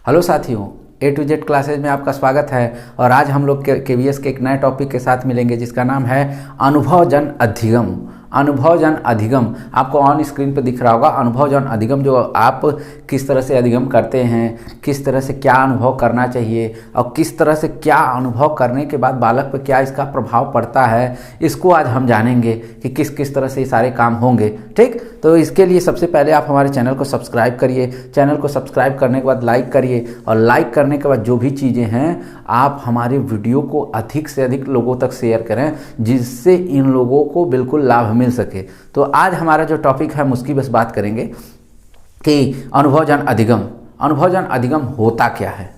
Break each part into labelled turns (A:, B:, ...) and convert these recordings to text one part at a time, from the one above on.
A: Hello साथियों, A to Z classes में आपका स्वागत है। और आज हम लोग KVS के एक नए टॉपिक के साथ मिलेंगे जिसका नाम है अनुभवजन अधिगम। अनुभवजन अधिगम आपको ऑन स्क्रीन पे दिख रहा होगा। अनुभवजन अधिगम जो आप किस तरह से अधिगम करते हैं, किस तरह से क्या अनुभव करना चाहिए और किस तरह से क्या अनुभव करने के बाद बालक पर क्या इसका प्रभाव पड़ता है, इसको आज हम जानेंगे कि किस किस तरह से ये सारे काम होंगे। ठीक, तो इसके लिए सबसे पहले आप हमारे चैनल को सब्सक्राइब करिए। चैनल को सब्सक्राइब करने के बाद लाइक करिए और लाइक करने के बाद जो भी चीज़ें हैं आप हमारे वीडियो को अधिक से अधिक लोगों तक शेयर करें जिससे इन लोगों को बिल्कुल लाभ मिल सके। तो आज हमारा जो टॉपिक है हम उसकी बस बात करेंगे कि अनुभवजन अधिगम। अनुभवजन अधिगम होता क्या है।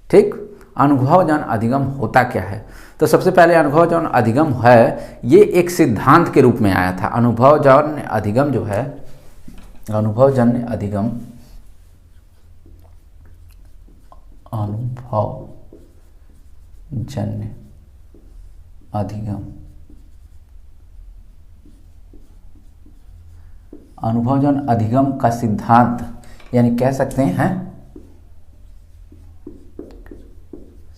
A: ठीक, अनुभवजन अधिगम होता क्या है। तो सबसे पहले अनुभवजन अधिगम है, ये एक सिद्धांत के रूप में आया था। अनुभवजन अधिगम जो है, अनुभवजन्य अधिगम, अनुभवजन्य अधिगम, अनुभवजन अधिगम का सिद्धांत यानी कह सकते हैं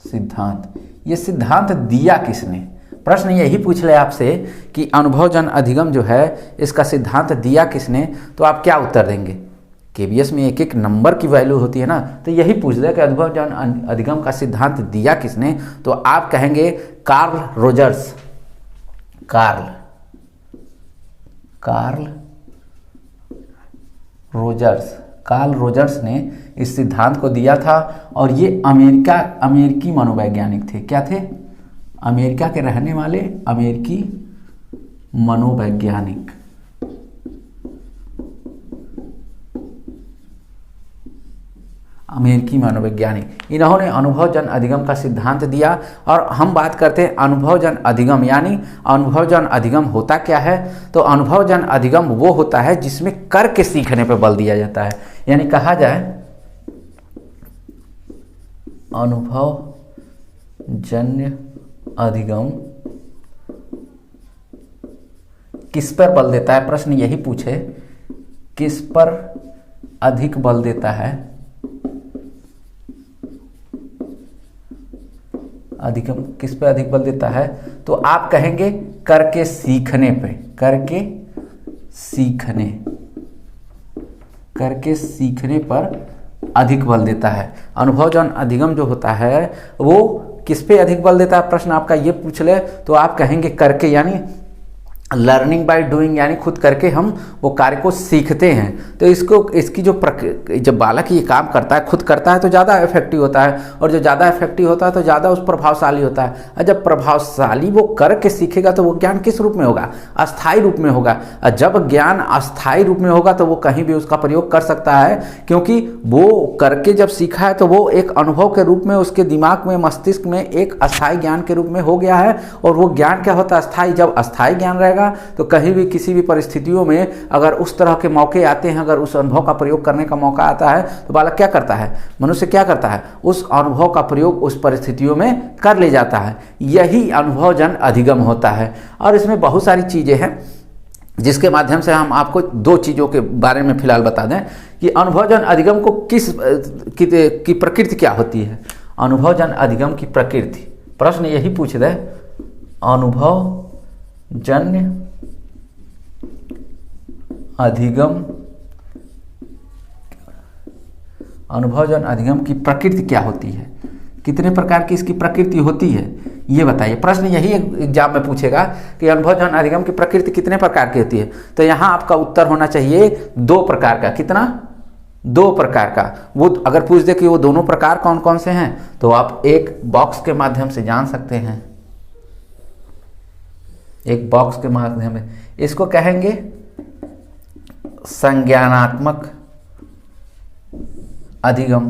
A: सिद्धांत। ये सिद्धांत दिया किसने? प्रश्न यही पूछ ले आपसे कि अनुभवजन अधिगम जो है इसका सिद्धांत दिया किसने, तो आप क्या उत्तर देंगे? KVS में एक एक नंबर की वैल्यू होती है ना, तो यही पूछ ले कि अनुभवजन अधिगम का सिद्धांत दिया किसने, तो आप कहेंगे कार्ल रोजर्स। कार्ल रोजर्स ने इस सिद्धांत को दिया था और ये अमेरिकी मनोवैज्ञानिक थे। क्या थे? अमेरिका के रहने वाले अमेरिकी मनोवैज्ञानिक। इन्होंने अनुभवजन अधिगम का सिद्धांत दिया। और हम बात करते हैं अनुभवजन अधिगम, यानी अनुभवजन अधिगम होता क्या है। तो अनुभवजन अधिगम वो होता है जिसमें करके सीखने पर बल दिया जाता है। यानी कहा जाए अनुभवजन्य अधिगम किस पर बल देता है? प्रश्न यही पूछे, किस पर अधिक बल देता है? अधिगम किस पे अधिक बल देता है? तो आप कहेंगे करके सीखने पे। करके सीखने पर अधिक बल देता है। अनुभवजन अधिगम जो होता है वो किस पे अधिक बल देता है? प्रश्न आपका ये पूछ ले तो आप कहेंगे करके, यानी लर्निंग बाय डूइंग, यानी खुद करके हम वो कार्य को सीखते हैं। तो इसकी जब बालक ये काम करता है, खुद करता है तो ज़्यादा इफेक्टिव होता है, और जो ज़्यादा इफेक्टिव होता है तो ज़्यादा उस प्रभावशाली होता है। और जब प्रभावशाली वो करके सीखेगा तो वो ज्ञान किस रूप में होगा? अस्थायी रूप में होगा। और जब ज्ञान अस्थायी रूप में होगा तो वो कहीं भी उसका प्रयोग कर सकता है, क्योंकि वो करके जब सीखा है तो वो एक अनुभव के रूप में उसके दिमाग में, मस्तिष्क में एक अस्थायी ज्ञान के रूप में हो गया है। और वो ज्ञान क्या होता है? अस्थायी। जब अस्थायी ज्ञान रहेगा तो कहीं भी किसी भी परिस्थितियों में अगर उस तरह के मौके आते हैं, अगर उस अनुभव का प्रयोग करने का मौका आता है तो बालक क्या करता है? मनुष्य क्या करता है? उस अनुभव का प्रयोग उस परिस्थितियों में कर ले जाता है। यही अनुभवजन अधिगम होता है। और इसमें बहुत सारी चीजें हैं जिसके माध्यम से हम आपको दो चीजों के बारे में फिलहाल बता दें कि अनुभवजन अधिगम को की प्रकृति क्या होती है। अनुभवजन अधिगम की प्रकृति, प्रश्न यही पूछ रहे, अनुभवजन्य अधिगम की प्रकृति क्या होती है, कितने प्रकार की इसकी प्रकृति होती है, ये बताइए। प्रश्न यही एग्जाम में पूछेगा कि अनुभवजन अधिगम की प्रकृति कितने प्रकार की होती है। तो यहाँ आपका उत्तर होना चाहिए 2 प्रकार का। कितना? 2 प्रकार का। वो अगर पूछ दे कि वो दोनों प्रकार कौन कौन से हैं तो आप एक बॉक्स के माध्यम से जान सकते हैं। एक बॉक्स के माध्यम में इसको कहेंगे संज्ञानात्मक अधिगम,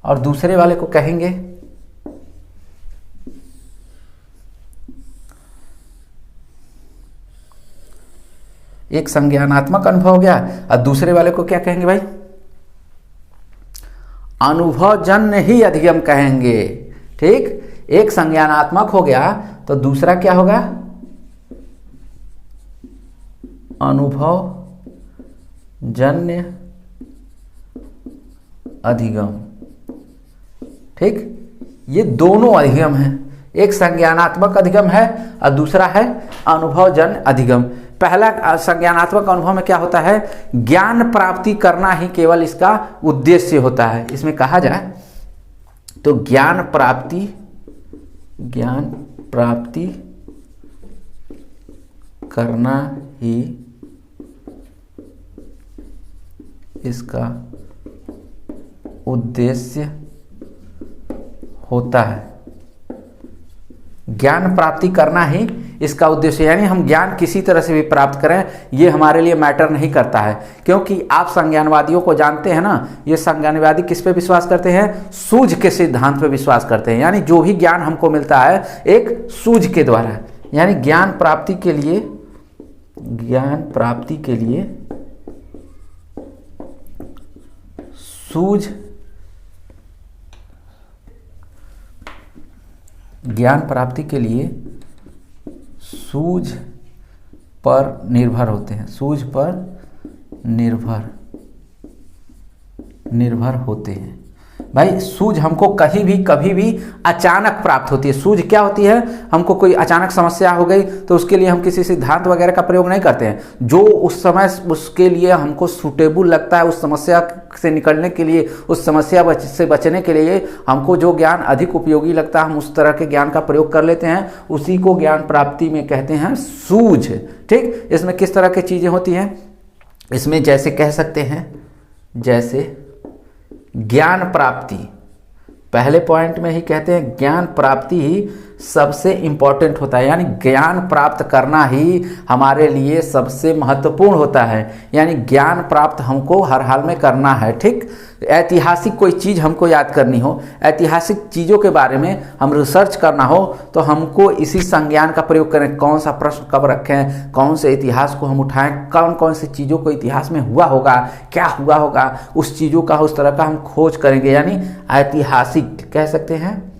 A: और दूसरे वाले को कहेंगे एक संज्ञानात्मक अनुभव हो गया, और दूसरे वाले को क्या कहेंगे भाई? अनुभवजन्य ही अधिगम कहेंगे। ठीक, एक संज्ञानात्मक हो गया तो दूसरा क्या होगा? अनुभवजन्य। अनुभव जन्य अधिगम। ठीक, ये दोनों अधिगम हैं, एक संज्ञानात्मक अधिगम है और दूसरा है अनुभवजन्य अधिगम। पहला संज्ञानात्मक अनुभव में क्या होता है, ज्ञान प्राप्ति करना ही केवल इसका उद्देश्य होता है। इसमें कहा जाए तो ज्ञान प्राप्ति करना ही इसका उद्देश्य होता है। ज्ञान प्राप्ति करना ही इसका उद्देश्य, यानी हम ज्ञान किसी तरह से भी प्राप्त करें ये हमारे लिए मैटर नहीं करता है, क्योंकि आप संज्ञानवादियों को जानते हैं ना, ये संज्ञानवादी किस पे विश्वास करते हैं, सूझ के सिद्धांत पे विश्वास करते हैं। यानी जो भी ज्ञान हमको मिलता है एक सूझ के द्वारा, यानी ज्ञान प्राप्ति के लिए सूझ, ज्ञान प्राप्ति के लिए सूझ पर निर्भर होते हैं, सूझ पर निर्भर होते हैं। भाई सूझ हमको कभी भी अचानक प्राप्त होती है। सूझ क्या होती है, हमको कोई अचानक समस्या हो गई तो उसके लिए हम किसी सिद्धांत वगैरह का प्रयोग नहीं करते हैं। जो उस समय उसके लिए हमको सूटेबल लगता है, उस समस्या से निकलने के लिए, उस समस्या से बचने के लिए हमको जो ज्ञान अधिक उपयोगी लगता है, हम उस तरह के ज्ञान का प्रयोग कर लेते हैं, उसी को ज्ञान प्राप्ति में कहते हैं सूझ। ठीक, इसमें किस तरह की चीज़ें होती हैं, इसमें जैसे कह सकते हैं, जैसे ज्ञान प्राप्ति, पहले पॉइंट में ही कहते हैं ज्ञान प्राप्ति ही सबसे इंपॉर्टेंट होता है, यानी ज्ञान प्राप्त करना ही हमारे लिए सबसे महत्वपूर्ण होता है, यानी ज्ञान प्राप्त हमको हर हाल में करना है। ठीक, ऐतिहासिक कोई चीज़ हमको याद करनी हो, ऐतिहासिक चीज़ों के बारे में हम रिसर्च करना हो तो हमको इसी संज्ञान का प्रयोग करें। कौन सा प्रश्न कब रखें, कौन से इतिहास को हम उठाएं, कौन कौन सी चीज़ों को इतिहास में हुआ होगा, क्या हुआ होगा, उस चीज़ों का उस तरह का हम खोज करेंगे, यानी ऐतिहासिक कह सकते हैं,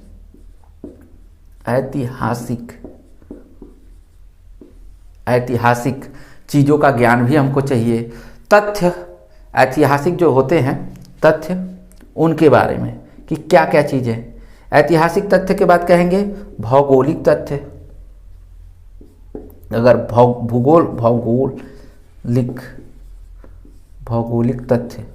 A: ऐतिहासिक चीज़ों का ज्ञान भी हमको चाहिए। तथ्य, ऐतिहासिक जो होते हैं तथ्य, उनके बारे में कि क्या क्या चीज़ें। ऐतिहासिक तथ्य के बाद कहेंगे भौगोलिक तथ्य, अगर भौगोलिक तथ्य,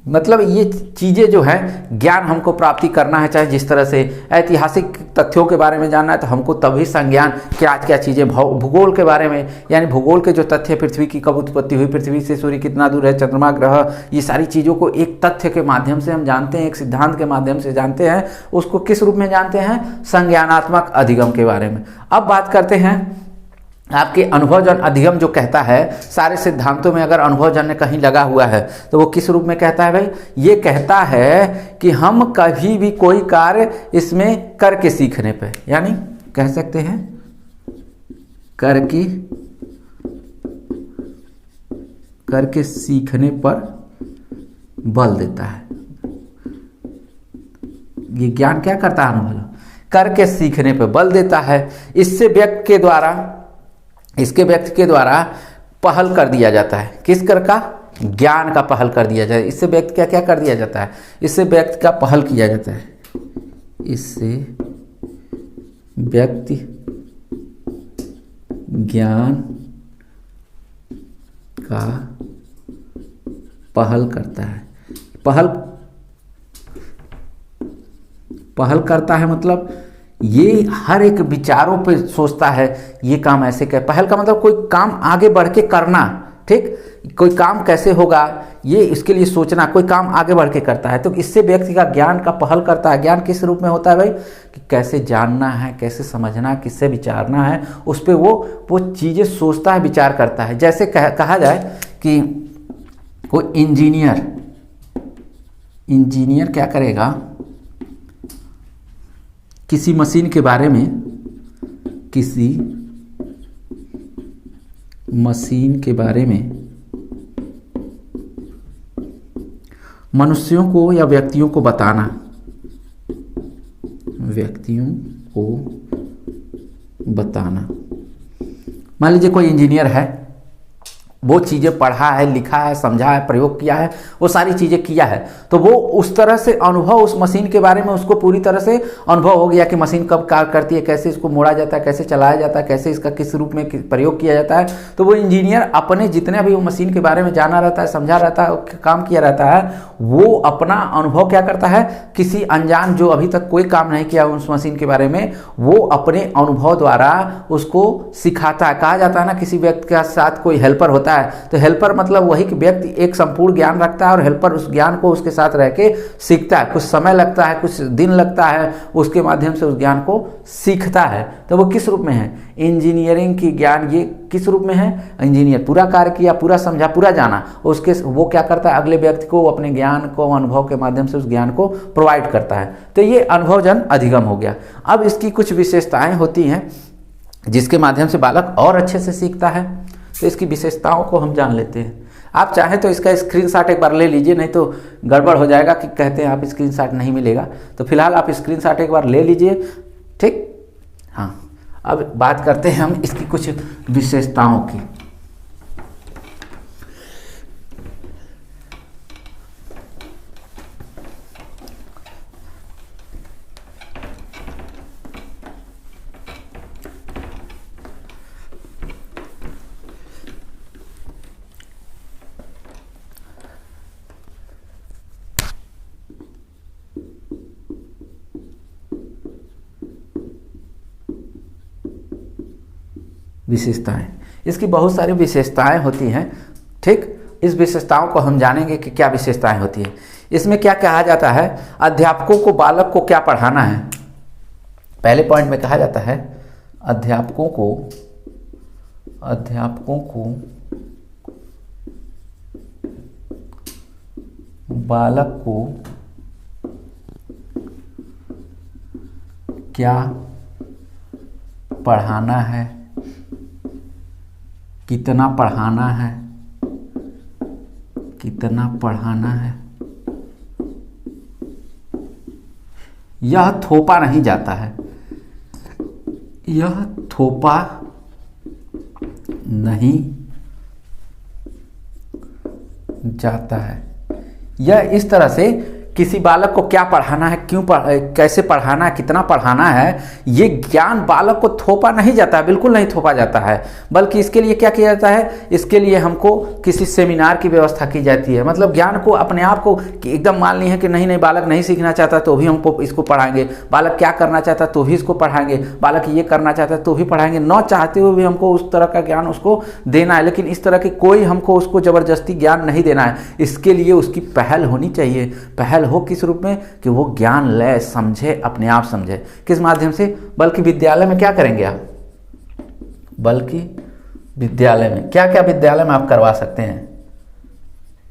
A: मतलब ये चीज़ें जो हैं ज्ञान हमको प्राप्ति करना है, चाहे जिस तरह से ऐतिहासिक तथ्यों के बारे में जानना है तो हमको तभी संज्ञान क्या क्या चीज़ें, भूगोल के बारे में, यानी भूगोल के जो तथ्य, पृथ्वी की कब उत्पत्ति हुई, पृथ्वी से सूर्य कितना दूर है, चंद्रमा ग्रह, ये सारी चीज़ों को एक तथ्य के माध्यम से हम जानते हैं, एक सिद्धांत के माध्यम से जानते हैं। उसको किस रूप में जानते हैं, संज्ञानात्मक अधिगम के बारे में। अब बात करते हैं आपके अनुभवजन्य अधिगम जो कहता है, सारे सिद्धांतों में अगर अनुभवजन्य कहीं लगा हुआ है तो वो किस रूप में कहता है भाई, ये कहता है कि हम कभी भी कोई कार्य इसमें करके सीखने पे, यानी कह सकते हैं करके सीखने पर बल देता है। ये ज्ञान क्या करता है, अनुभव करके सीखने पर बल देता है। इससे व्यक्ति के द्वारा पहल कर दिया जाता है, किस कर का, ज्ञान का पहल कर दिया जाए। इससे व्यक्ति का क्या कर दिया जाता है, इससे व्यक्ति का पहल किया जाता है, इससे व्यक्ति ज्ञान का पहल करता है। पहल करता है मतलब ये हर एक विचारों पे सोचता है, ये काम ऐसे कर, पहल का मतलब कोई काम आगे बढ़ के करना। ठीक, कोई काम कैसे होगा ये इसके लिए सोचना, कोई काम आगे बढ़ के करता है, तो इससे व्यक्ति का ज्ञान का पहल करता है। ज्ञान किस रूप में होता है भाई, कि कैसे जानना है, कैसे समझना, किससे विचारना है, उस पर वो चीज़ें सोचता है, विचार करता है। जैसे कहा जाए कि कोई इंजीनियर क्या करेगा, किसी मशीन के बारे में, किसी मशीन के बारे में मनुष्यों को या व्यक्तियों को बताना, मान लीजिए कोई इंजीनियर है, वो चीज़ें पढ़ा है, लिखा है, समझा है, प्रयोग किया है, वो सारी चीज़ें किया है, तो वो उस तरह से अनुभव उस मशीन के बारे में उसको पूरी तरह से अनुभव हो गया कि मशीन कब कार्य करती है, कैसे इसको मोड़ा जाता है, कैसे चलाया जाता है, कैसे इसका किस रूप में प्रयोग किया जाता है। तो वो इंजीनियर अपने जितने भी वो मशीन के बारे में जाना रहता है, समझा रहता है, काम किया रहता है, वो अपना अनुभव क्या करता है, किसी अनजान जो अभी तक कोई काम नहीं किया उस मशीन के बारे में, वो अपने अनुभव द्वारा उसको सिखाता है। कहा जाता है ना, किसी व्यक्ति के साथ कोई हेल्पर होता है, तो हेल्पर मतलब वही कि व्यक्ति एक संपूर्ण ज्ञान रखता है और हेल्पर उस ज्ञान को उसके साथ रह के सीखता है। कुछ समय लगता है, कुछ दिन लगता है, उसके माध्यम से उस ज्ञान को सीखता है। तो वो किस रूप में है, इंजीनियरिंग की ज्ञान ये किस रूप में है, इंजीनियर पूरा कार्य किया, पूरा समझा, पूरा जाना, उसके वो क्या करता है, अगले व्यक्ति को अपने ज्ञान को अनुभव के माध्यम से उस ज्ञान को प्रोवाइड करता है। तो ये अनुभवजन अधिगम हो गया। अब इसकी कुछ विशेषताएं होती हैं जिसके माध्यम से बालक और अच्छे से सीखता है। तो इसकी विशेषताओं को हम जान लेते हैं। आप चाहें तो इसका स्क्रीनशॉट एक बार ले लीजिए, नहीं तो गड़बड़ हो जाएगा कि कहते हैं आप स्क्रीनशॉट नहीं मिलेगा। तो फिलहाल आप स्क्रीनशॉट एक बार ले लीजिए, ठीक। हाँ, अब बात करते हैं हम इसकी कुछ विशेषताओं की। विशेषताएं, इसकी बहुत सारी विशेषताएं होती हैं, ठीक। इस विशेषताओं को हम जानेंगे कि क्या विशेषताएं होती हैं। इसमें क्या कहा जाता है, अध्यापकों को बालक को क्या पढ़ाना है। पहले पॉइंट में कहा जाता है अध्यापकों को बालक को क्या पढ़ाना है, कितना पढ़ाना है, यह थोपा नहीं जाता है, यह थोपा नहीं जाता है। यह इस तरह से किसी बालक को क्या पढ़ाना है, कैसे पढ़ाना है, कितना पढ़ाना है, ये ज्ञान बालक को थोपा नहीं जाता है, बिल्कुल नहीं थोपा जाता है। बल्कि इसके लिए क्या किया जाता है, इसके लिए हमको किसी सेमिनार की व्यवस्था की जाती है। मतलब ज्ञान को अपने आप को एकदम मान ली है कि नहीं बालक नहीं सीखना चाहता तो भी हमको इसको पढ़ाएंगे, बालक क्या करना चाहता तो भी इसको पढ़ाएंगे, बालक ये करना चाहता तो भी पढ़ाएंगे, न चाहते हुए भी हमको उस तरह का ज्ञान उसको देना है। लेकिन इस तरह की कोई हमको उसको ज़बरदस्ती ज्ञान नहीं देना है। इसके लिए उसकी पहल होनी चाहिए। पहल हो किस रूप में, कि वो ज्ञान ले, समझे, अपने आप समझे। किस माध्यम से, बल्कि विद्यालय में क्या करेंगे आप, बल्कि विद्यालय में क्या क्या विद्यालय में आप करवा सकते हैं।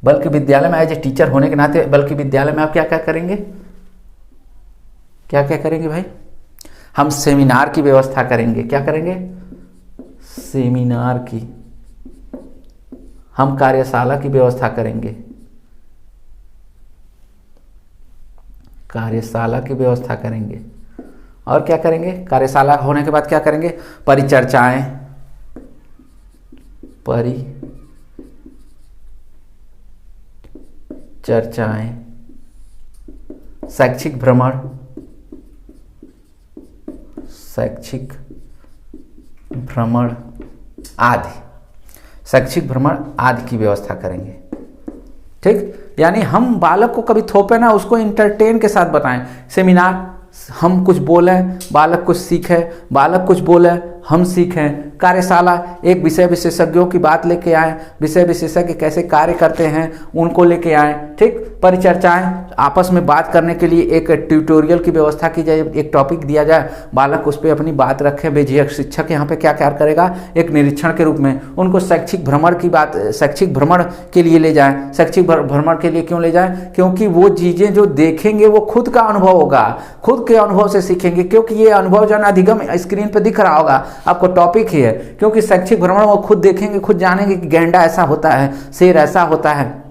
A: बल्कि विद्यालय में एज ए टीचर होने के नाते, बल्कि विद्यालय में आप क्या क्या करेंगे, क्या क्या करेंगे भाई, हम सेमिनार की व्यवस्था करेंगे। क्या करेंगे, सेमिनार की, हम कार्यशाला की व्यवस्था करेंगे, कार्यशाला की व्यवस्था करेंगे। और क्या करेंगे, कार्यशाला होने के बाद क्या करेंगे, परिचर्चाएं, शैक्षिक भ्रमण आदि की व्यवस्था करेंगे, ठीक। यानी हम बालक को कभी थोपे ना, उसको इंटरटेन के साथ बताएं। सेमिनार, हम कुछ बोलें, बालक कुछ सीखे, बालक कुछ बोले, हम सीखें। कार्यशाला, एक विषय विशेषज्ञों की बात लेके आएँ, विषय विशेषज्ञ कैसे कार्य करते हैं उनको लेके आएँ, ठीक। परिचर्चाएं, आपस में बात करने के लिए एक ट्यूटोरियल की व्यवस्था की जाए, एक टॉपिक दिया जाए, बालक उस पर अपनी बात रखे, बेझिझक शिक्षक यहाँ पे क्या क्या करेगा, एक निरीक्षण के रूप में उनको शैक्षिक भ्रमण के लिए ले जाएं। शैक्षिक भ्रमण के लिए क्यों ले जाएं, क्योंकि वो चीज़ें जो देखेंगे वो खुद का अनुभव होगा, खुद के अनुभव से सीखेंगे। क्योंकि ये अनुभव जन अधिगम स्क्रीन पर दिख रहा होगा आपको, टॉपिक ही है। क्योंकि शैक्षिक भ्रमण वो खुद देखेंगे, खुद जानेंगे कि गैंडा ऐसा होता है, शेर ऐसा होता है,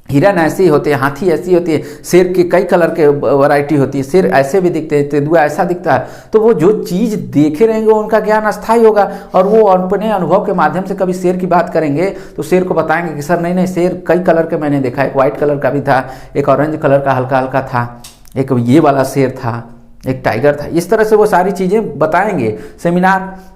A: हिरन ऐसे ही होते हैं, हाथी ऐसी होती है, शेर के कई कलर के वैरायटी होती है, शेर ऐसे भी दिखते हैं, तेंदुआ ऐसा दिखता है। तो वो जो चीज़ देखे रहेंगे उनका ज्ञान अस्थायी होगा, और वो अपने अनुभव के माध्यम से कभी शेर की बात करेंगे तो शेर को बताएंगे कि सर नहीं नहीं, शेर कई कलर के मैंने देखा, एक वाइट कलर का भी था, एक ऑरेंज कलर का हल्का हल्का था, एक ये वाला शेर था, एक टाइगर था। इस तरह से वो सारी चीज़ें बताएंगे। सेमिनार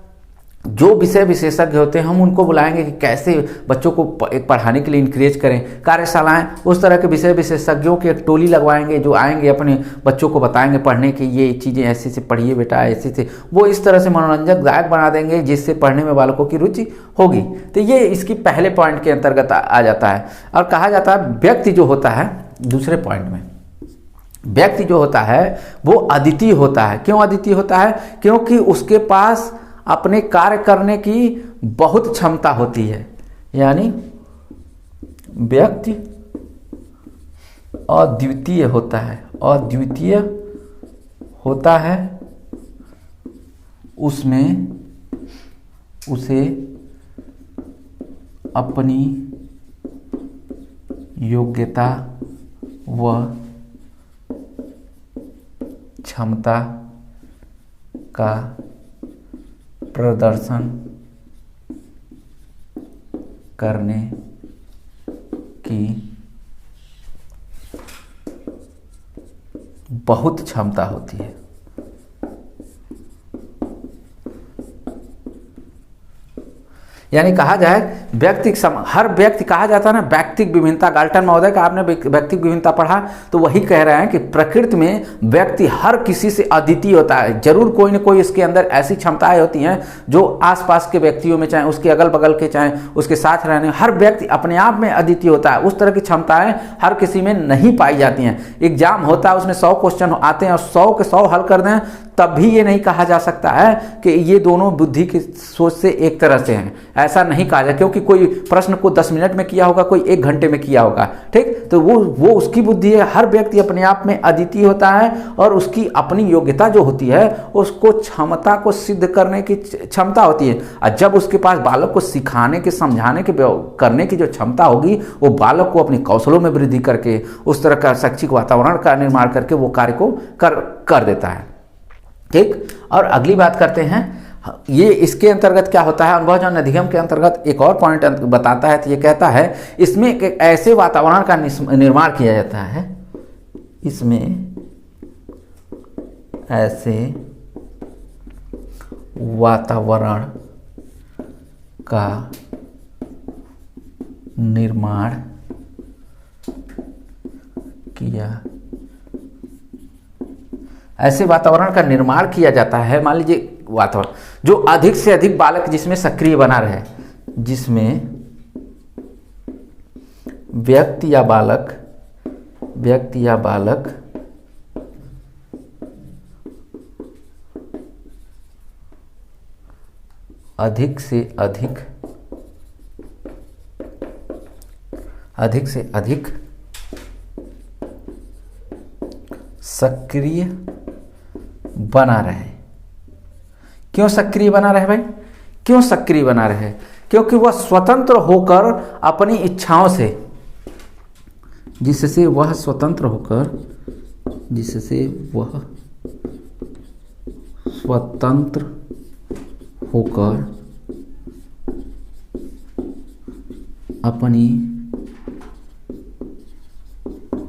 A: जो विषय विशेषज्ञ होते हैं हम उनको बुलाएंगे कि कैसे बच्चों को पढ़ाने के लिए इंकरेज करें। कार्यशालाएं उस तरह के विषय विशेषज्ञों की एक टोली लगवाएंगे जो आएंगे अपने बच्चों को बताएंगे पढ़ने की ये चीज़ें ऐसे से पढ़िए बेटा, ऐसे से वो इस तरह से मनोरंजक दायक बना देंगे जिससे पढ़ने में बालकों की रुचि होगी। तो ये इसकी पहले पॉइंट के अंतर्गत आ जाता है। और कहा जाता है व्यक्ति जो होता है, दूसरे पॉइंट में व्यक्ति जो होता है वो अद्वितीय होता है। क्यों अद्वितीय होता है? क्योंकि उसके पास अपने कार्य करने की बहुत क्षमता होती है। यानी व्यक्ति अद्वितीय होता है, अद्वितीय होता है, उसमें उसे अपनी योग्यता व क्षमता का प्रदर्शन करने की बहुत क्षमता होती है। यानी कहा जाए हर व्यक्ति कहा जाता है ना, व्यक्तिक विभिन्नता। गाल्टन महोदय का आपने व्यक्तिक विभिन्नता पढ़ा तो वही कह रहे हैं कि प्रकृति में व्यक्ति हर किसी से अद्वितीय होता है। जरूर कोई न कोई इसके अंदर ऐसी क्षमताएं होती हैं जो आसपास के व्यक्तियों में, चाहे उसके अगल बगल के, चाहे उसके साथ रहने, हर व्यक्ति अपने आप में अद्वितीय होता है। उस तरह की क्षमताएं हर किसी में नहीं पाई जाती हैं। एग्जाम होता है, उसमें 100 क्वेश्चन आते हैं और 100 के 100 हल कर दें, तब भी ये नहीं कहा जा सकता है कि ये दोनों बुद्धि की सोच से एक तरह से हैं। ऐसा नहीं कहा जाए, क्योंकि कोई प्रश्न को 10 मिनट में किया होगा, कोई 1 घंटे में किया होगा। ठीक, तो वो उसकी बुद्धि है। हर व्यक्ति अपने आप में अद्वितीय होता है और उसकी अपनी योग्यता जो होती है, उसको क्षमता को सिद्ध करने की क्षमता होती है। और जब उसके पास बालक को सिखाने के, समझाने के, करने की जो क्षमता होगी, वो बालक को अपने कौशलों में वृद्धि करके उस तरह का शैक्षिक वातावरण का निर्माण करके वो कार्य को कर देता है। ठीक, और अगली बात करते हैं। ये इसके अंतर्गत क्या होता है, अनुभवजन्य अधिगम के अंतर्गत एक और पॉइंट बताता है। तो ये कहता है इसमें एक ऐसे वातावरण का निर्माण किया जाता है, इसमें ऐसे वातावरण का निर्माण किया, ऐसे वातावरण का निर्माण किया जाता है। मान लीजिए वातावरण जो अधिक से अधिक बालक जिसमें सक्रिय बना रहे, जिसमें व्यक्ति या बालक अधिक से अधिक सक्रिय बना रहे। क्यों सक्रिय बना रहे भाई? क्यों सक्रिय बना रहे? क्योंकि वह स्वतंत्र होकर अपनी इच्छाओं से, जिससे वह स्वतंत्र होकर अपनी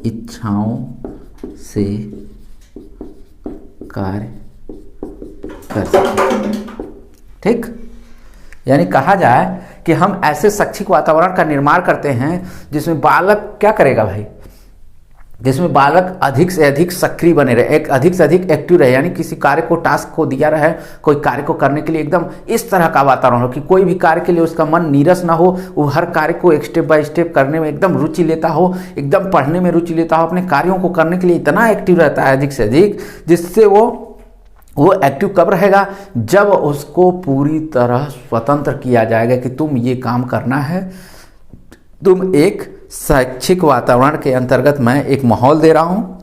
A: इच्छाओं से कार्य कर सके। ठीक, यानी कहा जाए कि हम ऐसे शैक्षिक वातावरण का निर्माण करते हैं जिसमें बालक क्या करेगा भाई, जिसमें बालक अधिक से अधिक सक्रिय बने रहे, अधिक से अधिक एक्टिव रहे। यानी किसी कार्य को, टास्क को दिया रहे, कोई कार्य को करने के लिए एकदम इस तरह का वातावरण हो कि कोई भी कार्य के लिए उसका मन नीरस ना हो, वो हर कार्य को एक स्टेप बाय स्टेप करने में एकदम रुचि लेता हो, एकदम पढ़ने में रुचि लेता हो, अपने कार्यों को करने के लिए इतना एक्टिव रहता है अधिक से अधिक, जिससे वो एक्टिव कब रहेगा? जब उसको पूरी तरह स्वतंत्र किया जाएगा कि तुम ये काम करना है। तुम एक शैक्षिक वातावरण के अंतर्गत मैं एक माहौल दे रहा हूँ,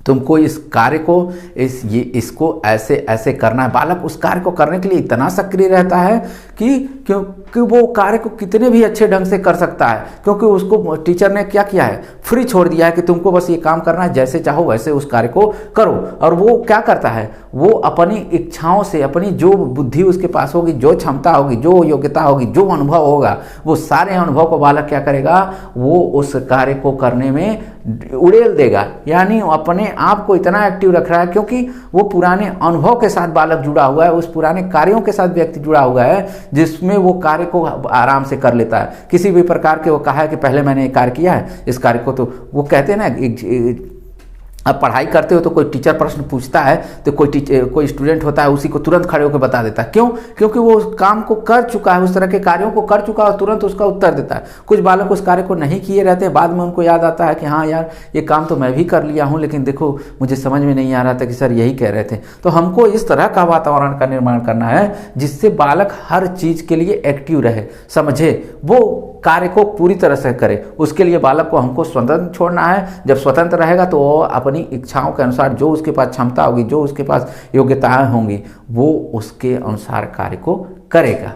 A: तुमको इस कार्य को इसको ऐसे ऐसे करना है। बालक उस कार्य को करने के लिए इतना सक्रिय रहता है कि क्योंकि वो कार्य को कितने भी अच्छे ढंग से कर सकता है, क्योंकि उसको टीचर ने क्या किया है, फ्री छोड़ दिया है कि तुमको बस ये काम करना है, जैसे चाहो वैसे उस कार्य को करो। और वो क्या करता है, वो अपनी इच्छाओं से, अपनी जो बुद्धि उसके पास होगी, जो क्षमता होगी, जो योग्यता होगी, जो अनुभव होगा, वो सारे अनुभव को बालक क्या करेगा, वो उस कार्य को करने में उड़ेल देगा। यानी अपने आप को इतना एक्टिव रख रहा है क्योंकि वो पुराने अनुभव के साथ बालक जुड़ा हुआ है, उस पुराने कार्यों के साथ व्यक्ति जुड़ा हुआ है जिसमें वो कार्य को आराम से कर लेता है। किसी भी प्रकार के वो कहा है कि पहले मैंने एक कार्य किया है, इस कार्य को तो वो कहते हैं ना, अब पढ़ाई करते हो तो कोई टीचर प्रश्न पूछता है तो कोई स्टूडेंट होता है उसी को तुरंत खड़े होकर बता देता है। क्यों? क्योंकि वो उस काम को कर चुका है, उस तरह के कार्यों को कर चुका है और तुरंत उसका उत्तर देता है। कुछ बालक उस कार्य को नहीं किए रहते, बाद में उनको याद आता है कि हाँ यार ये काम तो मैं भी कर लिया हूँ, लेकिन देखो मुझे समझ में नहीं आ रहा था कि सर यही कह रहे थे। तो हमको इस तरह का वातावरण का निर्माण करना है जिससे बालक हर चीज़ के लिए एक्टिव रहे, समझे, वो कार्य को पूरी तरह से करे। उसके लिए बालक को हमको स्वतंत्र छोड़ना है। जब स्वतंत्र रहेगा तो वो अपनी इच्छाओं के अनुसार, जो उसके पास क्षमता होगी, जो उसके पास योग्यताएं होंगी, वो उसके अनुसार कार्य को करेगा।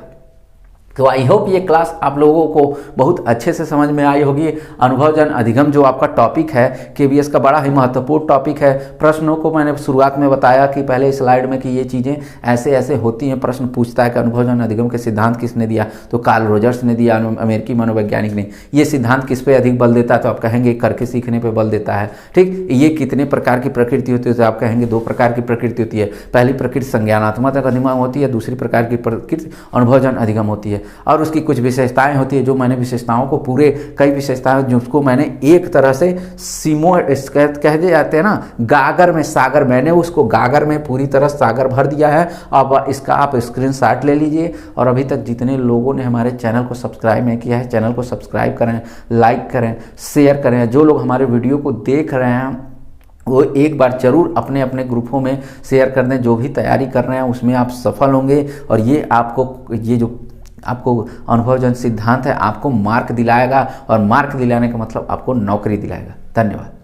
A: तो आई होप ये क्लास आप लोगों को बहुत अच्छे से समझ में आई होगी। अनुभवजन अधिगम जो आपका टॉपिक है केवीएस का बड़ा ही महत्वपूर्ण टॉपिक है। प्रश्नों को मैंने शुरुआत में बताया कि पहले स्लाइड में कि ये चीज़ें ऐसे ऐसे होती हैं। प्रश्न पूछता है कि अनुभवजन अधिगम के सिद्धांत किसने दिया, तो कार्ल रोजर्स ने दिया, अमेरिकी मनोवैज्ञानिक ने। ये सिद्धांत किस पे अधिक बल देता है, तो आप कहेंगे करके सीखने पर बल देता है। ठीक, ये कितने प्रकार की प्रकृति होती है, तो आप कहेंगे 2 प्रकार की प्रकृति होती है। पहली प्रकृति संज्ञानात्मक अधिगम होती है, दूसरी प्रकार की प्रकृति अनुभवजन अधिगम होती है। और उसकी कुछ विशेषताएं होती है, जो मैंने विशेषताओं को पूरे कई विशेषताएं जिसको मैंने एक तरह से कह जाते हैं ना, गागर में सागर, मैंने उसको गागर में पूरी तरह सागर भर दिया है। अब इसका आप स्क्रीनशॉट ले लीजिए। और अभी तक जितने लोगों ने हमारे चैनल को सब्सक्राइब नहीं किया है, चैनल को सब्सक्राइब करें, लाइक करें, शेयर करें। जो लोग हमारे वीडियो को देख रहे हैं वो एक बार जरूर अपने अपने ग्रुपों में शेयर कर दें। जो भी तैयारी कर रहे हैं उसमें आप सफल होंगे और ये आपको, ये जो आपको अनुभवजन सिद्धांत है आपको मार्क दिलाएगा, और मार्क दिलाने का मतलब आपको नौकरी दिलाएगा। धन्यवाद।